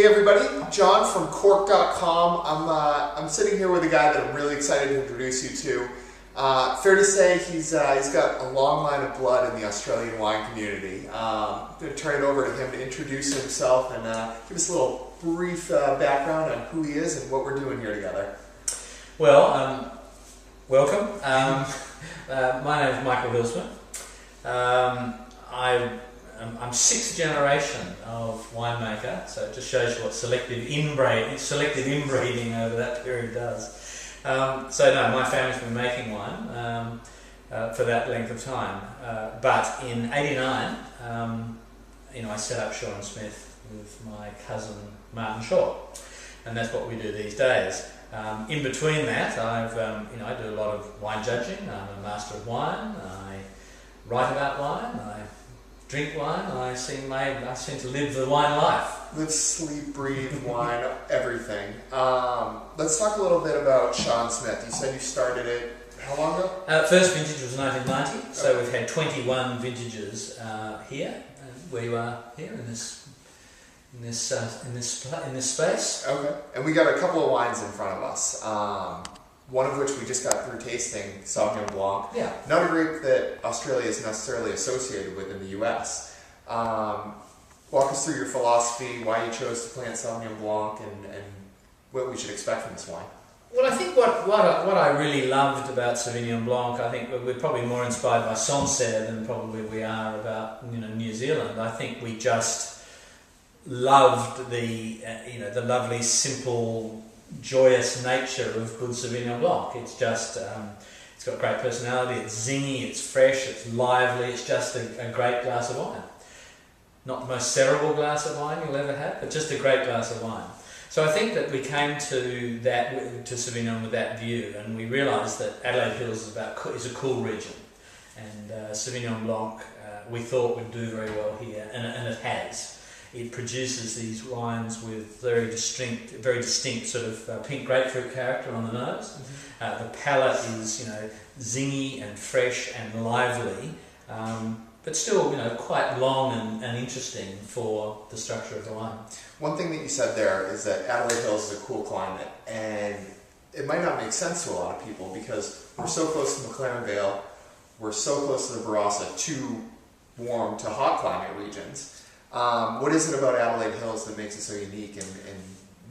Hey everybody, John from Cork'd.com. I'm sitting here with a guy that I'm really excited to introduce you to. Fair to say he's got a long line of blood in the Australian wine community. I'm going to turn it over to him to introduce himself and give us a little brief background on who he is and what we're doing here together. Well, welcome. My name is Michael Hilsman. I'm sixth generation of winemaker, so it just shows you what selective inbreeding over that period does. So no, my family's been making wine for that length of time. But in '89, I set up Shaw and Smith with my cousin Martin Shaw, and that's what we do these days. In between that, I do a lot of wine judging. I'm a master of wine. I write about wine. I drink wine. I seem to live the wine life. Live, sleep, breathe, wine, everything. Let's talk a little bit about Shaw and Smith. You said you started it how long ago? First vintage was 1990, so we've had 21 vintages here, where you are here in this space. Okay, and we got a couple of wines in front of us. One of which we just got through tasting, Sauvignon Blanc. Yeah. Not a grape that Australia is necessarily associated with in the US. Walk us through your philosophy, why you chose to plant Sauvignon Blanc, and what we should expect from this wine. Well, I think what I really loved about Sauvignon Blanc, I think we're probably more inspired by Sancerre than probably we are about New Zealand. I think we just loved the lovely, simple, joyous nature of good Sauvignon Blanc. It's just, it's got great personality, it's zingy, it's fresh, it's lively, it's just a great glass of wine. Not the most cerebral glass of wine you'll ever have, but just a great glass of wine. So I think that we came to Sauvignon with that view, and we realised that Adelaide Hills is a cool region, and Sauvignon Blanc we thought would do very well here, and it has. It produces these wines with very distinct sort of pink grapefruit character on the nose. Mm-hmm. The palate is, zingy and fresh and lively, but still, quite long and interesting for the structure of the wine. One thing that you said there is that Adelaide Hills is a cool climate, and it might not make sense to a lot of people because we're so close to McLaren Vale, we're so close to the Barossa, two warm to hot climate regions. What is it about Adelaide Hills that makes it so unique and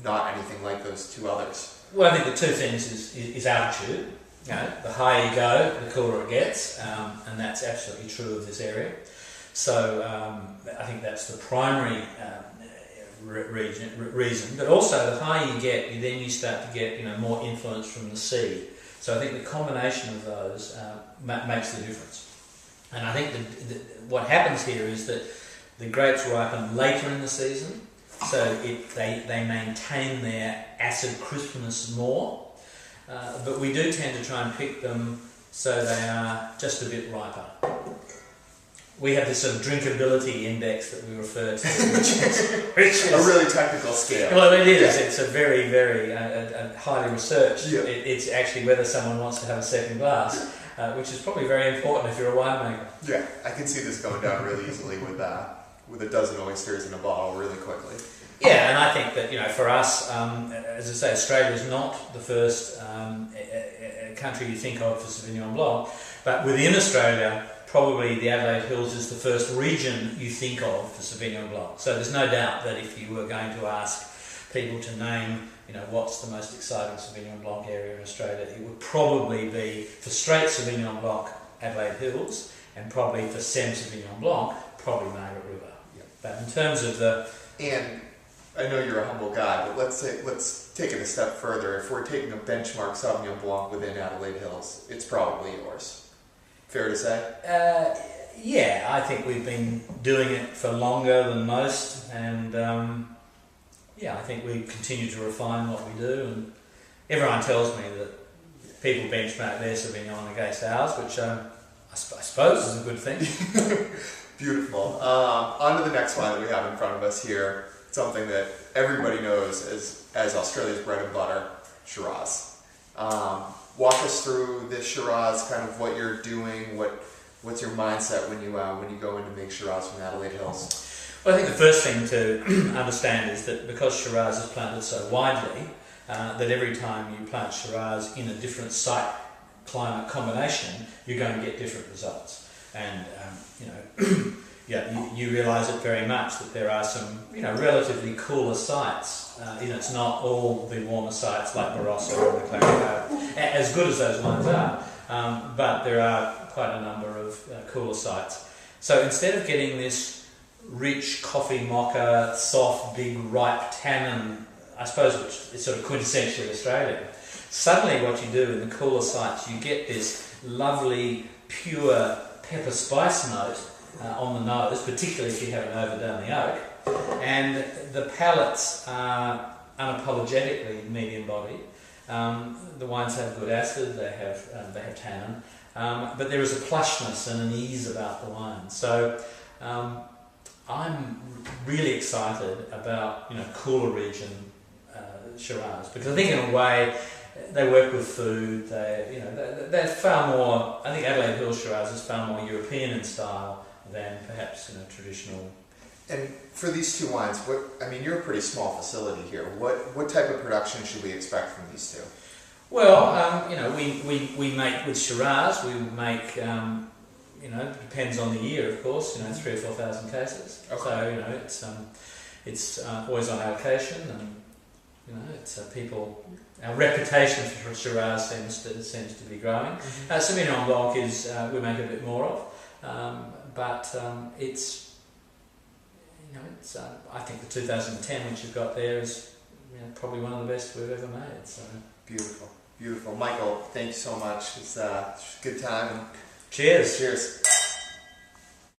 not anything like those two others? Well, I think the two things is altitude. The higher you go, the cooler it gets, and that's absolutely true of this area. So I think that's the primary reason. But also, the higher you get, you start to get more influence from the sea. So I think the combination of those makes the difference. And I think what happens here is that the grapes ripen later in the season, so they maintain their acid crispness more. But we do tend to try and pick them so they are just a bit riper. We have this sort of drinkability index that we refer to, which is a really technical scale. Well, it is. Yeah. It's a very, very highly researched. Yeah. It's actually whether someone wants to have a second glass, which is probably very important if you're a winemaker. Yeah, I can see this going down really easily with a dozen oysters in a bottle really quickly. Yeah, and I think that for us, as I say, Australia is not the first country you think of for Sauvignon Blanc, but within Australia, probably the Adelaide Hills is the first region you think of for Sauvignon Blanc. So there's no doubt that if you were going to ask people to name, what's the most exciting Sauvignon Blanc area in Australia, it would probably be for straight Sauvignon Blanc, Adelaide Hills, and probably for Sem Sauvignon Blanc, probably Margaret River. Yeah. But in terms of and I know you're a humble guy, but let's take it a step further. If we're taking a benchmark Sauvignon Blanc within Adelaide Hills, it's probably yours. Fair to say? Yeah, I think we've been doing it for longer than most, and I think we continue to refine what we do, and everyone tells me that people benchmark their Sauvignon against ours, which I suppose is a good thing. Beautiful. On to the next wine that we have in front of us here. Something that everybody knows as Australia's bread and butter, Shiraz. Walk us through this Shiraz, kind of what you're doing, what's your mindset when you go in to make Shiraz from Adelaide Hills? Well, I think the first thing to understand is that because Shiraz is planted so widely, that every time you plant Shiraz in a different site climate combination, you're going to get different results. And you realise it very much that there are some relatively cooler sites. It's not all the warmer sites like Barossa or the Clarendale, as good as those ones are, but there are quite a number of cooler sites. So instead of getting this rich coffee mocha, soft, big, ripe tannin, I suppose, which is sort of quintessentially Australian, suddenly what you do in the cooler sites, you get this lovely, pure pepper spice note on the nose, particularly if you haven't overdone the oak, and the palates are unapologetically medium bodied. The wines have good acid, they have tannin, but there is a plushness and an ease about the wine. So I'm really excited about cooler region Shiraz, because I think in a way they work with food. They're far more. I think Adelaide Hill Shiraz is far more European in style than perhaps traditional. And for these two wines, you're a pretty small facility here. What type of production should we expect from these two? Well, we make with Shiraz. We make depends on the year, of course. 3,000 or 4,000 cases. Okay. So it's always on allocation, and it's people. Our reputation for Shiraz seems to be growing. Mm-hmm. Sauvignon Blanc is we make a bit more of, but it's I think the 2010 which you've got there is probably one of the best we've ever made. So beautiful, beautiful. Michael, thanks so much. It's a good time. Cheers. Cheers.